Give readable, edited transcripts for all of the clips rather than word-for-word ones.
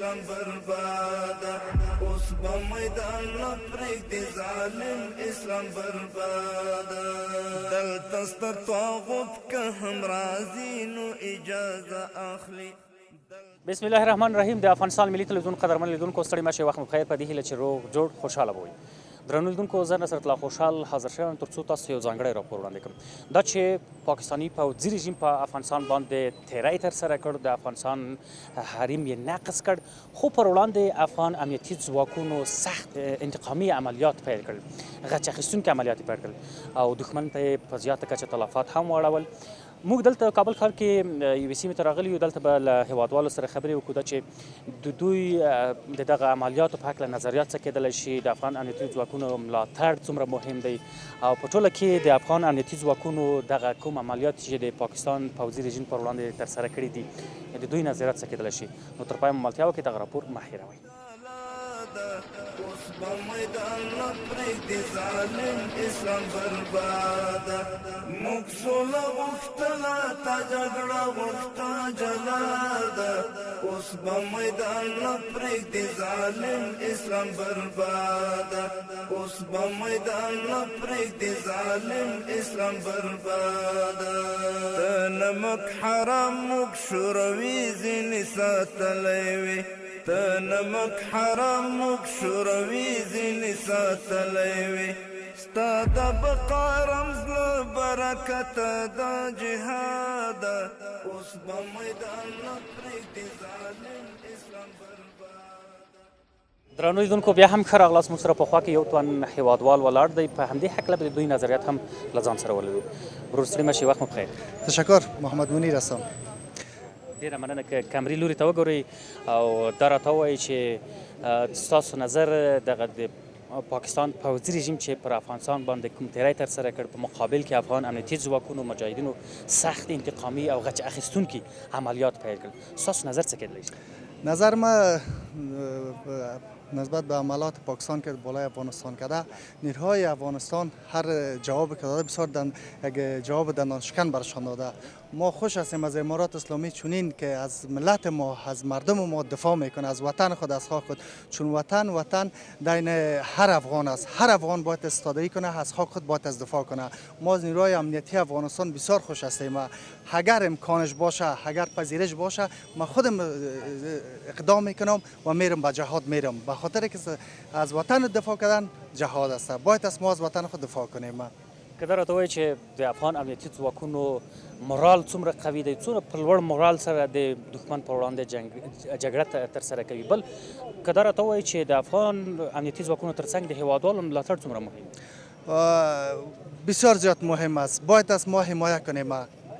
اسلام برباده اوس به میدان نپرېږدي ظالم اسلام برباده دلته ستر طاغوت که هم راځي نو اجازه اخلي. بسم الله الرحمن الرحیم. د افغانستان ملي تلویزیون قدرمن لیدونکو ستړي مه شئ، وخت مو بخیر. په دې هیله چې روغ جوړ خوشحاله به وئ. درنو لیدونکو، زه نصرت الله خوشحال حاضر شوم تر څو تاسو یو ځانګړی راپور وړاندې کړم. دا چې پاکستاني پوځي رژیم په افغانستان باندې تیری ترسره کړ، د افغانستان حریم یې نقض کړ، خو پر وړاندې افغان امنیتي ځواکونو سخت انتقامي عملیات پیل کړل، غچ اخیستونکي عملیات یې پیل کړل او دښمن ته یې په زیاته کچه تلفات هم واړول. موږ دلته کابل ښار کې یوې سیمې ته راغلي یو. دلته به له هیوادوالو سره خبرې وکړو دا چې د دوی د دغه عملیاتو په هکله نظریات څه کېدلی شي، د افغان امنیتي ځواکونو ملاتړ څومره مهم دی او په ټوله کې د افغان امنیتي ځواکونو دغه کوم عملیات چې د پاکستان پوځي رژیم پر وړاندې ترسره کړي دي د دوی نظریات څه کېدلی شي. نو تر پایه ملتیا وکړئ، دغه راپور مه هېروئ. اوس به میدان نپرېږدي ظالم اسلام برباده موږ سوله غوښتله تا جګړه غوښته جلاده اوس به میدان نپرېږدي ظالم اسلام برباده اوس به میدان نپرېږدي ظالم اسلام برباده د نمک حرام موږ شوروي ځینې ساتلی وي ته نمک حرام موږ شوروي ځینې ساتلی وي ستا د بقا رمز له برکته دا جهاده اوس به میدان نه پرېږدي ظالم اسلام برباده. درنو لیدونکو، بیا هم ښه راغلاست. موږ سره په خوا کې یو توان هیوادوال ولاړ دی. په همدې هکله به د دوی نظریات هم له ځان سره ولرو. ورور ستړي مه شئ، وخت مو بخیر. تشکر. محمد منیر هستم. ډېره مننه. که کمري لوري ته وګورئ او دا راته ووایي چې ستاسو نظر دغه د پاکستان پوځي رژیم چې پر افغانستان باندې کوم تیری ترسره کړ، په مقابل کې افغان امنیتي ځواکونو مجاهدینو سخت انتقامي او غچ اخیستونکي عملیات پیل کړل، ستاسو نظر څه کېدلی شي؟ نظر ما نسبت به عملات پاکستان که بالای افغانستان کرده، نیروهای افغانستان هر جواب که داده بسیار یک جواب دندانشکن برشان داده. ما خوش هستیم از امارات اسلامی چونین که از ملت ما، از مردم ما دفاع میکنه، از وطن خود، از خاک خود، چون وطن دین هر افغان است. هر افغان باید استفاده کنه، از خاک خود باید از دفاع کنه. ما از نیروهای امنیتی افغانستان بسیار خوش هستیم. اگر امکانش باشه، اگر پذیرش باشه، ما خودم اقدام میکنم و میرم به جهاد میرم، به خاطر که از وطن دفاع کردن جهاد است. باید از ما از وطن خود دفاع کنیم. که دا راته وایي چې د افغان امنیتي ځواکونو مورال څومره قوي دی، څومره په لوړ مورال سره د دښمن په وړاندې جګړه ترسره کوي. بل که دا راته وایي چې د افغان امنیتي ځواکونو ترڅنګ د هیوادوالو ملاتړ څومره مهم دی؟ بسیار زیاد مهم است. باید از ما حمایت کنیم.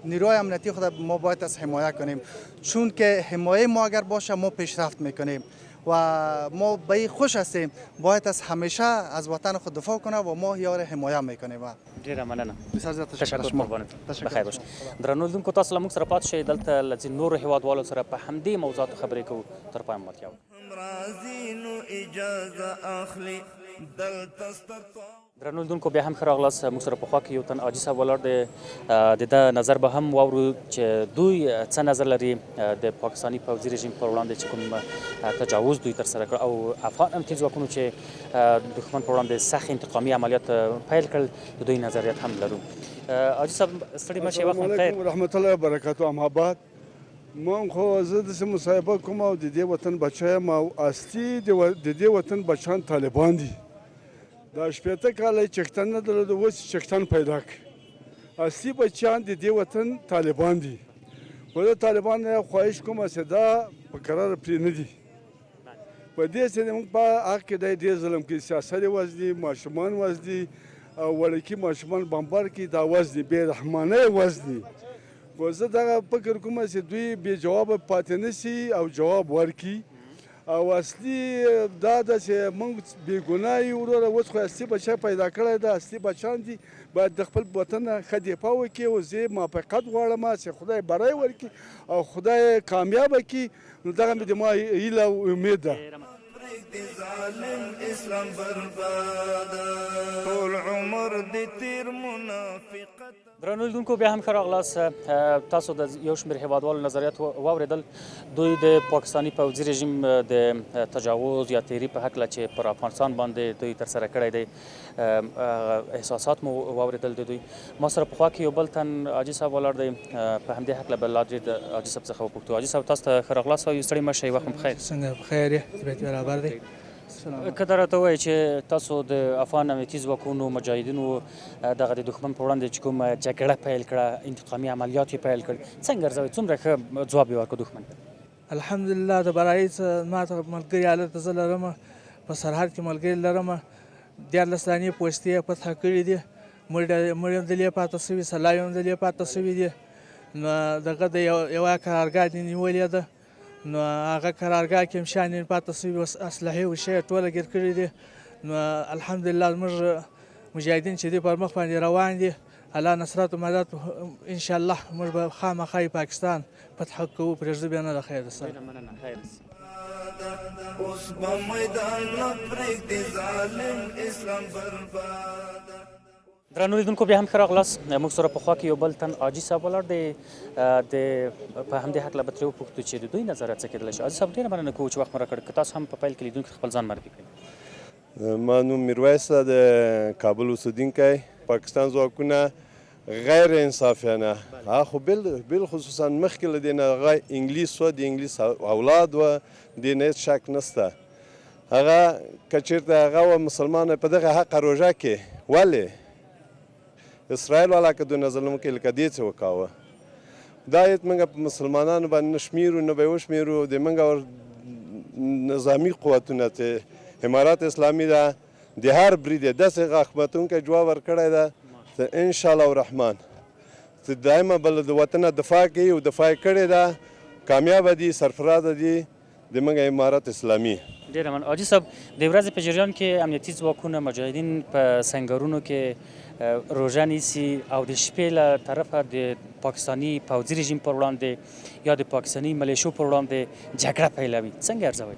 نیروی امنیتی خود ما باید از حمایت کنیم، چون که حمایت ما اگر باشه ما پیشرفت میکنیم و ما به خوش هستیم. باید از همیشه از وطن خود دفاع کنه و ما یار حمایت میکنیم. ډېره مننه. بسیار زیات تشکر. قربانت. تشکر. بخیر باشه. درنو لیدونکو، تاسو له موږ سره پاتې شئ. دلته له ځینو نورو هیوادوالو سره په همدې موضوعاتو خبرې کوو. تر پایه مو ملتیا وکړئ. راځي نو اجازه اخلي دلته ستر درنو لیدونکو، بیا هم ښه راغلاست. موږ سره په خوا کې یو تن حاجي صاحب ولاړ دی. د ده نظر به هم واورو چې دوی څه نظر لري د پاکستاني پوځي رژیم پر وړاندې چې کوم تجاوز دوی ترسره کړ او افغان امنیتي ځواکونو چې دښمن پر وړاندې سخت انتقامي عملیات پیل کړل، د دوی نظریات هم لرو. حاجي صاحب ستړي مه شئ، وخت مو بخیر. رحمت الله وبرکاته. اماباد من خو زه داسې مصاحبه کوم او د دې وطن بچی یم او اصلي د دې وطن بچیان طالبان دي. دا شپېته کاله چښتن نه درلود، اوس چښتن پیدا کړ. اصلي بچیان د دې وطن طالبان دي. خو د طالبان نه خواهش کوم چې دا په قرار پرې نه دي. په دې چې موږ په حق کې دی ډېر ظلم کوي، سیاست وزدي، ماشومان وزدي او وړکي ماشومان بمبار کوي، دا وزدي، بې رحمانه وزدي. خو زه دغه فکر کوم چې دوی بې جوابه پاتې نه سي او جواب ورکړي. او اصلي دا ده چې موږ بې ګناه یو وروره. اوس خو اصلي بچی پیدا کړی ده، اصلي بچیان دي، باید د خپل وطن نه ښه دفاع وکړي. او زه موافقت غواړم چې خدای بری ورکړي او خدای کامیابه کړي. نو دغه مې د ما هیله او امید ده. پرېږدي ظالم اسلام برباد ټول عمر د تیر منافقت. درنو لیدونکو بیا هم ښه راغلاست. تاسو د یو شمېر هیوادوالو نظریات واورېدل. دوی د پاکستاني پوځي رژیم د تجاوز یا تیري په هکله چې پر افغانستان باندې دوی ترسره کړی دی احساسات مو واورېدل د دوی. ما سره په خوا کې یو بل تن حاجي صاحب ولاړ دی. په همدې هکله به لا ډېر د حاجي صاحب څخه وپوښتو. حاجي صاحب تاسو ته ښه راغلاست او ستړي مه شئ، وخت مو بخیر. څنګه بخیر یې؟ طبیعت برابر دی. که دا راته ووایي چې تاسو د افغان امنیتي ځواکونو مجاهدینو دغه د دښمن په وړاندې چې کومه جګړه پیل کړه، انتقامي عملیات یې پیل کړ، څنګه ارزوئ؟ څومره ښه ځواب یې ورکړ دښمن ته؟ الحمدلله د برایي څه ما ته ملګري حالت زه لرم، په سرحد کې ملګري لرم. 14 دانې پوستې یې فتح کړي دي، مړ دلې پاته شوي، سلاوي هم دلې پاته شوي دي. نو دغه د یوه قرارګاه دې نیولې ده، نو هغه قرارګاه کې هم شیان پاته شوي، اسلحې او شی ټوله ګیر کړي دي. نو الحمدلله زموږ مجاهدین چې دي پر مخ باندې روان دي، الله نصرت و مدد انشاءالله موږ به خامخا پاکستان فتح کوو، پرېږدو بیا نه د خیر سره. اوس به میدان نه پرېږدي ظالم اسلام برباد. درنو لیدونکو بیا هم ښه راغلاست. موږ سره په خوا کې یو بل تن حاجي صاحب ولاړ دی. په همدې هکله به ترې وپوښتو چې د دوی نظریات څه کېدلی شي. حاجي صاحب ډېره مننه کوو چې وخت مو راکړ. که تاسو هم په پیل کې لیدونکي خپل ځان معرفي کړئ. ما نوم میرویس ده، د کابل اوسېدونکی. پاکستان ځواکونه غیر انصافیانه خو بل خصوصا مخکې له دې نه هغه انګلیس و، د انګلیس اولاد و، دې نه هېڅ شک نشته. هغه که چېرته هغه و مسلمان په دغه حقه روژه کې ولې اسرائیل والا که دونه ظلم وکړي لکه دې څه وکاوه. دا یت موږ په مسلمانانو باندې نه شمېرو نه به یې وشمېرو. د موږ نظامي قوتونه چې امارات اسلامي ده، د هر برید یې داسې غاښمتونکی جواب ورکړی ده چې انشاءالله الرحمن چې دایمه به د وطنه دفاع کوي او دفاع یې کړې ده، کامیابه دي، سرفراده دي د موږ امارات اسلامي. ډېره مننه. حاجي صاحب د ورځې په جریان کې امنیتي ځواکونه مجاهدین په سنګرونو کې روژه نیسي او د شپې له طرفه د پاکستاني پوځي رژیم پر وړاندې یا د پاکستاني ملیشو پر وړاندې جګړه پیلوي. څنګه ارزوئ؟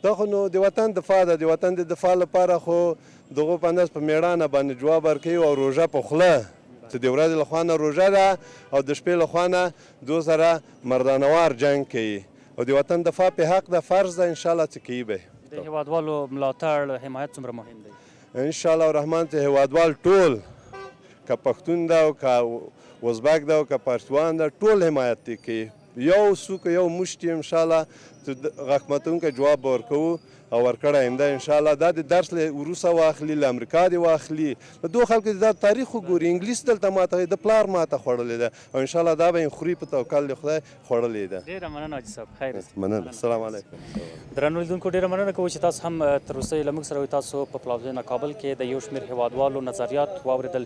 دا خو نو د وطن دفاع ده. د وطن د دفاع لپاره خو دغو په انداز په میړانه باندې جواب ورکوي او روژه په خوله چې د ورځې له خوا نه روژه ده او د شپې له خوا نه دو سره مردانوار جنګ کوي او د وطن دفاع په حق ده، فرض ده، انشاءالله چې کوي به. د هیوادوالو ملاتړ حمایت څومره مهم دی؟ انشاءالله الرحمن چې هیوادوال ټول که پښتون ده او که ازبک ده او که پښتوان ده ټول حمایت دې کوي. یو څوک یو موږ انشاءالله غاښمتونکی جواب به ورکوو او ورکړی آینده انشاءالله. دا د درس له وروسته واخلي، له امریکا دې واخلي، له دو خلکو دا تاریخ وګوري. انګلیس دلته ماته د پلار ماته خوړلې ده او انشاءالله دا به یې خوري په توکل د خدای خوړلې ده. ډېره مننه حاجي صاحب. خیر مننه. السلام علیکم. درنو لیدونکو ډېره مننه کوو چې تاسو هم تر اوسه له موږ سره وئ. تاسو په پلازمینه کابل کې د یو شمېر هیوادوالو نظریات واورېدل.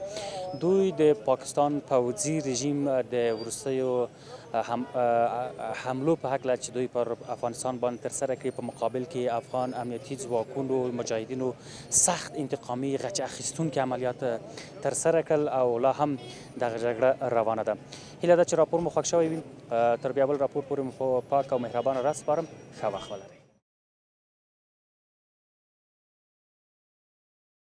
دوی د پاکستان پوځي رژیم د وروستیو حملو په هکله چې دوی پر افغانستان باندې ترسره کړي په مقابل کې افغان امنیتي ځواکونو مجاهدینو سخت انتقامي غچ اخیستونکي عملیات ترسره کړل او لا هم دغه جګړه روانه ده. هیله ده چې راپور مو خوښ شوی وي. تر بیا بل راپور پورې مو پاک او مهربانه راز سپارم. ښه وخت ولرئ.